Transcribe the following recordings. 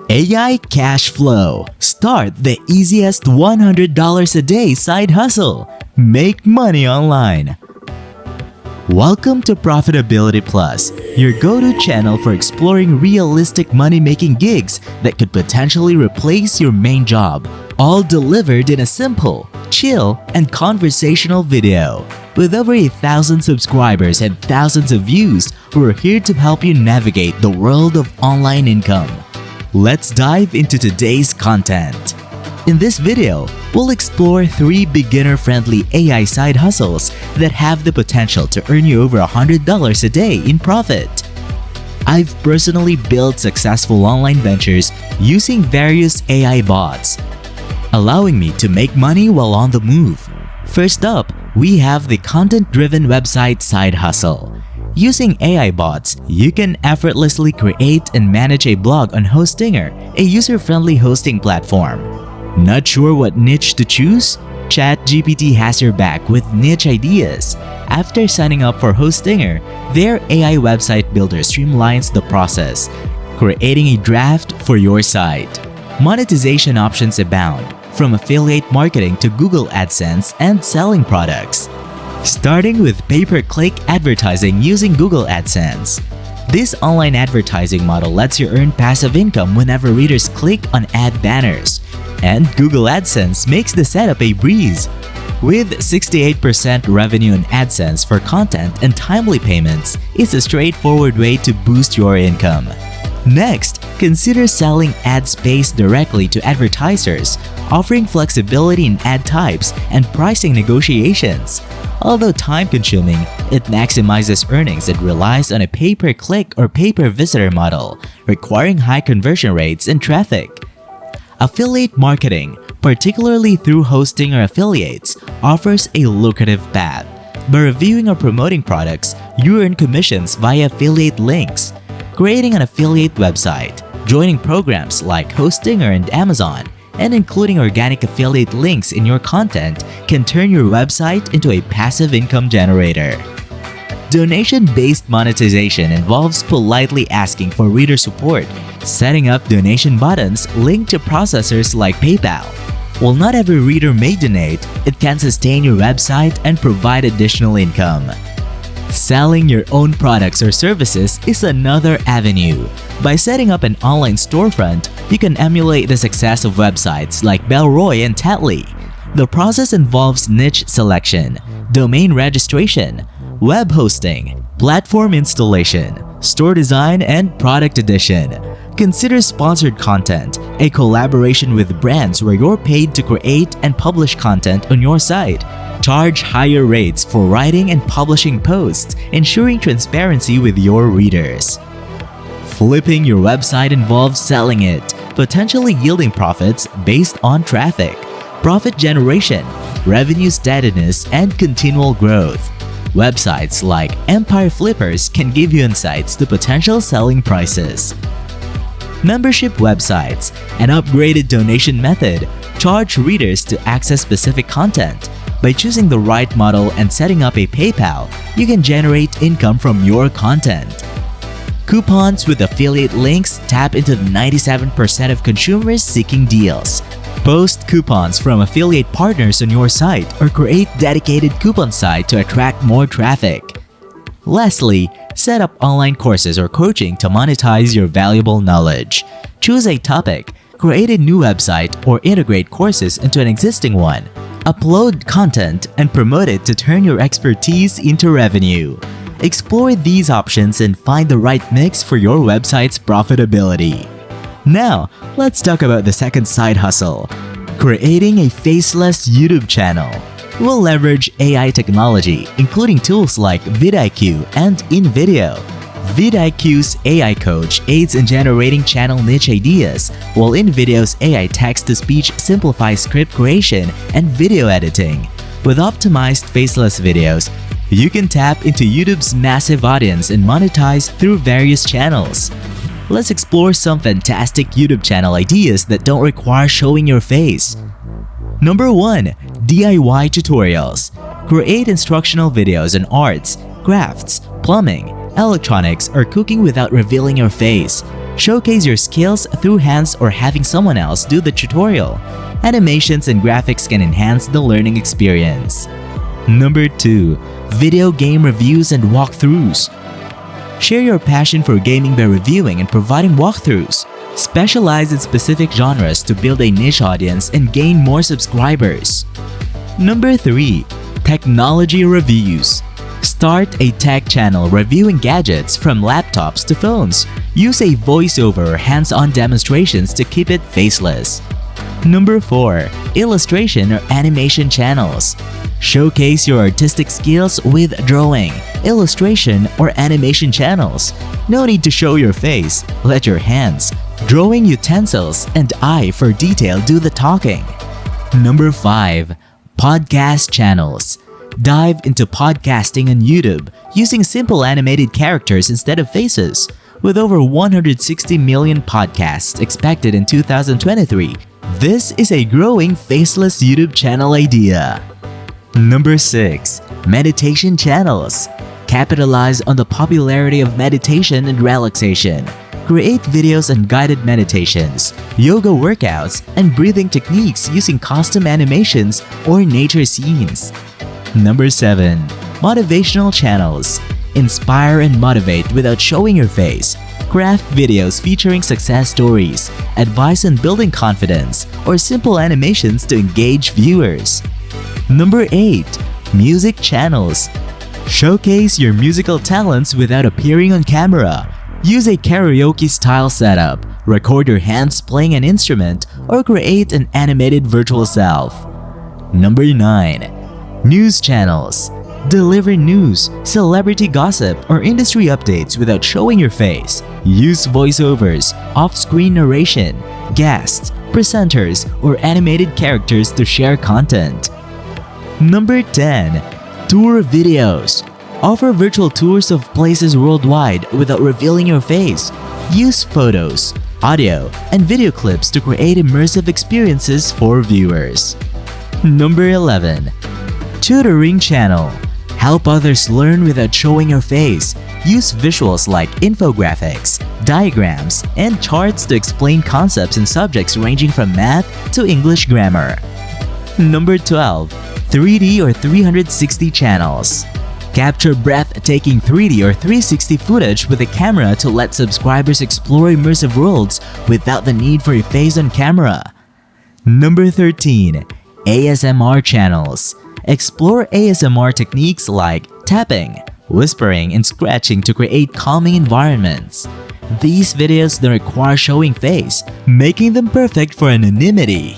AI Cash Flow. Start the easiest $100 a day side hustle. Make money online. Welcome to Profitability Plus, your go-to channel for exploring realistic money-making gigs that could potentially replace your main job, all delivered in a simple, chill, and conversational video. With over 1,000 subscribers and thousands of views, we're here to help you navigate the world of online income. Let's dive into today's content. In this video, we'll explore 3 beginner-friendly AI side hustles that have the potential to earn you over $100 a day in profit. I've personally built successful online ventures using various AI bots, allowing me to make money while on the move. First up, we have the content-driven website side hustle. Using AI bots, you can effortlessly create and manage a blog on Hostinger, a user-friendly hosting platform. Not sure what niche to choose? ChatGPT has your back with niche ideas. After signing up for Hostinger, their AI website builder streamlines the process, creating a draft for your site. Monetization options abound, from affiliate marketing to Google AdSense and selling products. Starting with pay-per-click advertising using Google AdSense. This online advertising model lets you earn passive income whenever readers click on ad banners. And Google AdSense makes the setup a breeze. With 68% revenue in AdSense for content and timely payments, it's a straightforward way to boost your income. Next, consider selling ad space directly to advertisers, offering flexibility in ad types and pricing negotiations. Although time-consuming, it maximizes earnings and relies on a pay-per-click or pay-per-visitor model, requiring high conversion rates and traffic. Affiliate marketing, particularly through hosting or affiliates, offers a lucrative path. By reviewing or promoting products, you earn commissions via affiliate links. Creating an affiliate website, joining programs like Hostinger and Amazon, and including organic affiliate links in your content can turn your website into a passive income generator. Donation-based monetization involves politely asking for reader support, setting up donation buttons linked to processors like PayPal. While not every reader may donate, it can sustain your website and provide additional income. Selling your own products or services is another avenue. By setting up an online storefront, you can emulate the success of websites like Bellroy and Tattly. The process involves niche selection, domain registration, web hosting, platform installation, store design, and product addition. Consider sponsored content, a collaboration with brands where you're paid to create and publish content on your site. Charge higher rates for writing and publishing posts, ensuring transparency with your readers. Flipping your website involves selling it, potentially yielding profits based on traffic, profit generation, revenue steadiness, and continual growth. Websites like Empire Flippers can give you insights to potential selling prices. Membership websites, an upgraded donation method, charge readers to access specific content. By choosing the right model and setting up a PayPal, you can generate income from your content. Coupons with affiliate links tap into the 97% of consumers seeking deals. Post coupons from affiliate partners on your site or create dedicated coupon site to attract more traffic. Lastly, set up online courses or coaching to monetize your valuable knowledge. Choose a topic, create a new website, or integrate courses into an existing one. Upload content and promote it to turn your expertise into revenue. Explore these options and find the right mix for your website's profitability. Now, let's talk about the second side hustle, creating a faceless YouTube channel. We'll leverage AI technology, including tools like vidIQ and InVideo. vidIQ's AI coach aids in generating channel niche ideas, while InVideo's AI text-to-speech simplifies script creation and video editing. With optimized faceless videos, you can tap into YouTube's massive audience and monetize through various channels. Let's explore some fantastic YouTube channel ideas that don't require showing your face. Number 1. DIY tutorials. Create instructional videos on arts, crafts, plumbing, electronics, or cooking without revealing your face. Showcase your skills through hands or having someone else do the tutorial. Animations and graphics can enhance the learning experience. Number 2. Video game reviews and walkthroughs. Share your passion for gaming by reviewing and providing walkthroughs. Specialize in specific genres to build a niche audience and gain more subscribers. Number 3. Technology reviews. Start a tech channel reviewing gadgets from laptops to phones. Use a voiceover or hands-on demonstrations to keep it faceless. Number 4. Illustration or animation channels. Showcase your artistic skills with drawing, illustration, or animation channels. No need to show your face, let your hands, drawing utensils, and eye for detail do the talking. Number 5. Podcast channels. Dive into podcasting on YouTube using simple animated characters instead of faces. With over 160 million podcasts expected in 2023, this is a growing faceless YouTube channel idea. Number 6. Meditation channels. Capitalize on the popularity of meditation and relaxation. Create videos on guided meditations, yoga workouts, and breathing techniques using custom animations or nature scenes. Number 7. Motivational channels. Inspire and motivate without showing your face. Craft videos featuring success stories, advice on building confidence, or simple animations to engage viewers. Number 8. Music channels. Showcase your musical talents without appearing on camera. Use a karaoke-style setup, record your hands playing an instrument, or create an animated virtual self. Number 9. News channels. Deliver news, celebrity gossip, or industry updates without showing your face. Use voiceovers, off-screen narration, guests, presenters, or animated characters to share content. Number 10. Tour videos. Offer virtual tours of places worldwide without revealing your face. Use photos, audio, and video clips to create immersive experiences for viewers. Number 11. Tutoring channel. Help others learn without showing your face. Use visuals like infographics, diagrams, and charts to explain concepts and subjects ranging from math to English grammar. Number 12. 3D or 360 channels. Capture breathtaking 3D or 360 footage with a camera to let subscribers explore immersive worlds without the need for a face on camera. Number 13. ASMR channels. Explore ASMR techniques like tapping, whispering, and scratching to create calming environments. These videos don't require showing face, making them perfect for anonymity.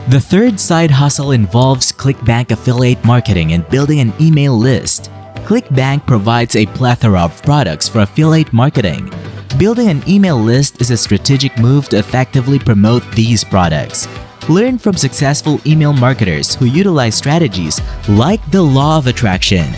The third side hustle involves ClickBank affiliate marketing and building an email list. ClickBank provides a plethora of products for affiliate marketing. Building an email list is a strategic move to effectively promote these products. Learn from successful email marketers who utilize strategies like the law of attraction.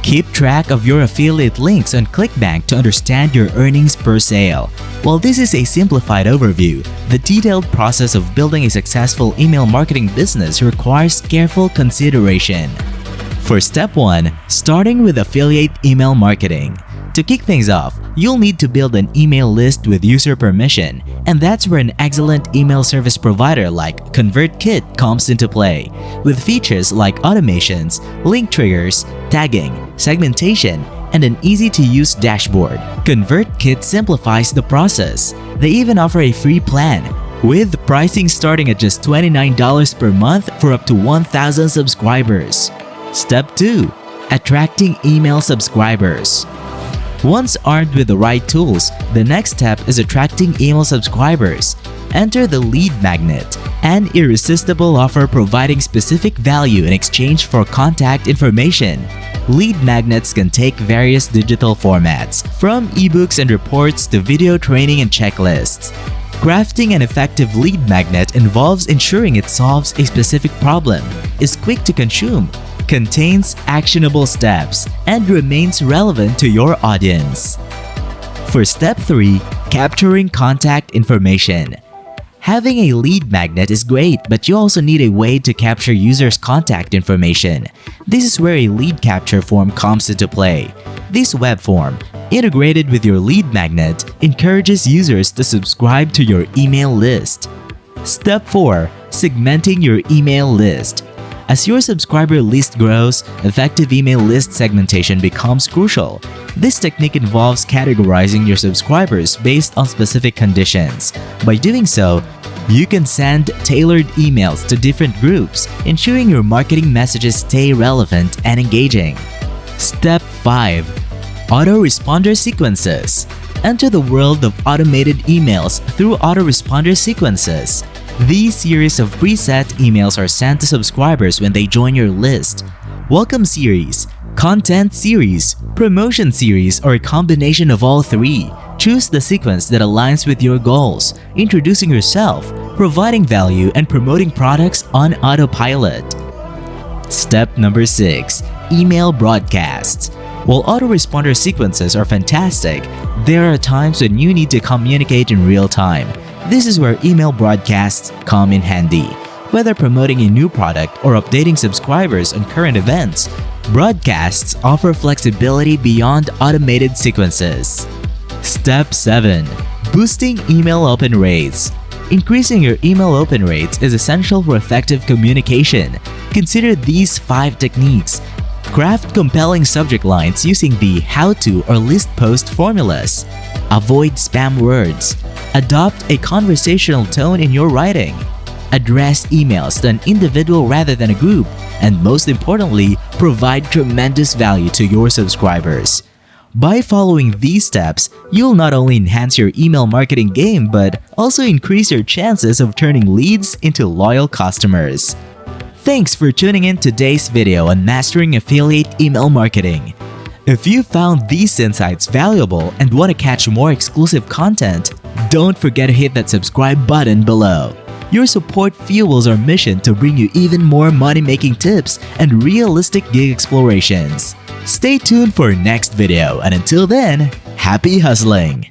Keep track of your affiliate links on ClickBank to understand your earnings per sale. While this is a simplified overview, the detailed process of building a successful email marketing business requires careful consideration. For step 1, starting with affiliate email marketing. To kick things off, you'll need to build an email list with user permission, and that's where an excellent email service provider like ConvertKit comes into play. With features like automations, link triggers, tagging, segmentation, and an easy-to-use dashboard, ConvertKit simplifies the process. They even offer a free plan, with pricing starting at just $29 per month for up to 1,000 subscribers. Step 2. Attracting email subscribers. Once armed with the right tools, the next step is attracting email subscribers. Enter the lead magnet, an irresistible offer providing specific value in exchange for contact information. Lead magnets can take various digital formats, from ebooks and reports to video training and checklists. Crafting an effective lead magnet involves ensuring it solves a specific problem, is quick to consume, contains actionable steps, and remains relevant to your audience. For step 3, capturing contact information. Having a lead magnet is great, but you also need a way to capture users' contact information. This is where a lead capture form comes into play. This web form, integrated with your lead magnet, encourages users to subscribe to your email list. Step 4. Segmenting your email list. As your subscriber list grows, effective email list segmentation becomes crucial. This technique involves categorizing your subscribers based on specific conditions. By doing so, you can send tailored emails to different groups, ensuring your marketing messages stay relevant and engaging. Step 5. Autoresponder sequences. Enter the world of automated emails through autoresponder sequences. These series of preset emails are sent to subscribers when they join your list. Welcome series, content series, promotion series, or a combination of all three. Choose the sequence that aligns with your goals, introducing yourself, providing value, and promoting products on autopilot. Step number 6. Email broadcasts. While autoresponder sequences are fantastic, there are times when you need to communicate in real time. This is where email broadcasts come in handy. Whether promoting a new product or updating subscribers on current events, broadcasts offer flexibility beyond automated sequences. Step 7. Boosting email open rates. Increasing your email open rates is essential for effective communication. Consider these 5 techniques. Craft compelling subject lines using the how-to or list post formulas. Avoid spam words. Adopt a conversational tone in your writing. Address emails to an individual rather than a group. And most importantly, provide tremendous value to your subscribers. By following these steps, you'll not only enhance your email marketing game but also increase your chances of turning leads into loyal customers. Thanks for tuning in today's video on mastering affiliate email marketing. If you found these insights valuable and want to catch more exclusive content, don't forget to hit that subscribe button below. Your support fuels our mission to bring you even more money-making tips and realistic gig explorations. Stay tuned for our next video, and until then, happy hustling!